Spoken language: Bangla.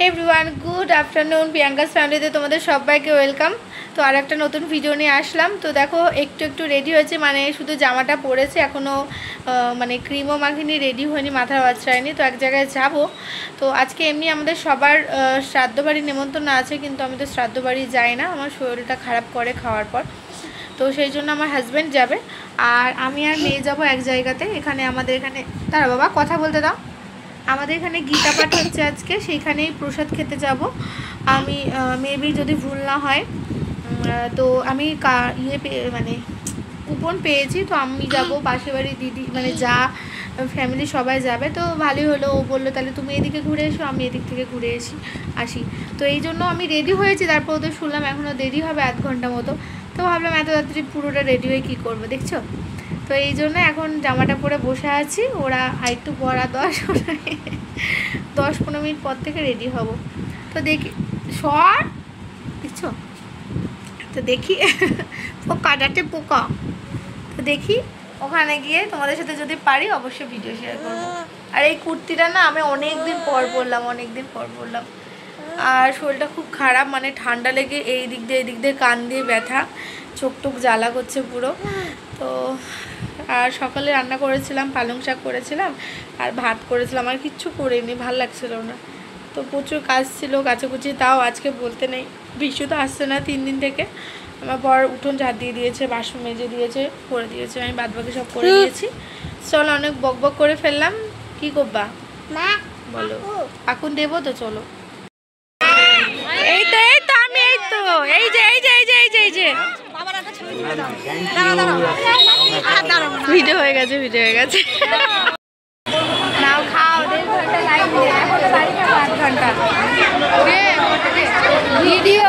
এভরিওয়ান গুড আফটারনুন প্রিয়াঙ্কাস ফ্যামিলিতে তোমাদের সবাইকে ওয়েলকাম। তো আর একটা নতুন ভিডিও নিয়ে আসলাম। তো দেখো একটু রেডি হয়েছে, মানে শুধু জামাটা পরেছে, এখনও মানে ক্রিমও মাখিনি, রেডি হয়নি, মাথাও আঁচড়ায়নি। তো এক জায়গায় যাব। তো আজকে এমনি আমাদের সবার শ্রাদ্ধ বাড়ি নেমন্তন্ন আছে, কিন্তু আমি তো শ্রাদ্ধ বাড়ি যাই না, আমার শরীরটা খারাপ করে খাওয়ার পর। তো সেই জন্য আমার হাজব্যান্ড যাবে, আর আমি আর মেয়ে যাবো এক জায়গাতে। এখানে আমাদের এখানে তারা বাবা কথা বলতে দাও। আমাদের এখানে গীতা পাঠ হচ্ছে আজকে, সেইখানেই প্রসাদ খেতে যাব আমি। মেবি যদি ভুল না হয়, তো আমি মানে কুপন পেয়েছি, তো আমি যাব। পাশের বাড়ি দিদি মানে যা ফ্যামিলি সবাই যাবে, তো ভালোই হলো। ও বললো তাহলে তুমি এদিকে ঘুরে এসো, আমি এদিক থেকে ঘুরে আসি। তো এই জন্য আমি রেডি হয়েছি। তারপর তো শুনলাম এখনও দেরি হবে 1 ঘন্টা মতো। তো ভাবলাম এত তাড়াতাড়ি পুরোটা রেডি হয়ে কী করবো, দেখছো। তো এই জন্য এখন জামাটা পরে বসে আছি। ওরা আরেকটু পরা 10-15 মিনিট পর থেকে রেডি হব। তো দেখি সর, দেখছো তো দেখি পোকাটাতে পোকা। তো দেখি ওখানে গিয়ে তোমাদের সাথে যদি পারি অবশ্যই ভিডিও শেয়ার করবো। আর এই কুর্তিটা না আমি অনেক দিন পর পরলাম। আর শরীরটা খুব খারাপ, মানে ঠান্ডা লেগে এই দিক দিয়ে কান দিয়ে ব্যথা, চোখ টোক জ্বালা করছে পুরো। তো আর সকালে রান্না করেছিলাম, পালং শাক করেছিলাম আর ভাত করেছিলাম, আর কিচ্ছু করিনি, ভাল লাগছিল না। তো প্রচুর কাজ ছিল, কাচাকুচি, তাও আজকে বলতে নেই। বিশু তো আসছে না 3 দিন থেকে। আমার বর উঠোন ঝাড় দিয়ে দিয়েছে, বাসন মেজে দিয়েছে, করে দিয়েছে, আমি বাদবাকি সব করে দিয়েছি। চলো, অনেক বক করে ফেললাম। কি করবা বলো? এখন দেবো তো, চলো। এই তো আমি এই যে ভিডিও হয়ে গেছে নাও খাও। 1.5 ঘন্টা লাইন দিয়ে এখন তো বাড়ি যাবো 8 ঘন্টা ভিডিও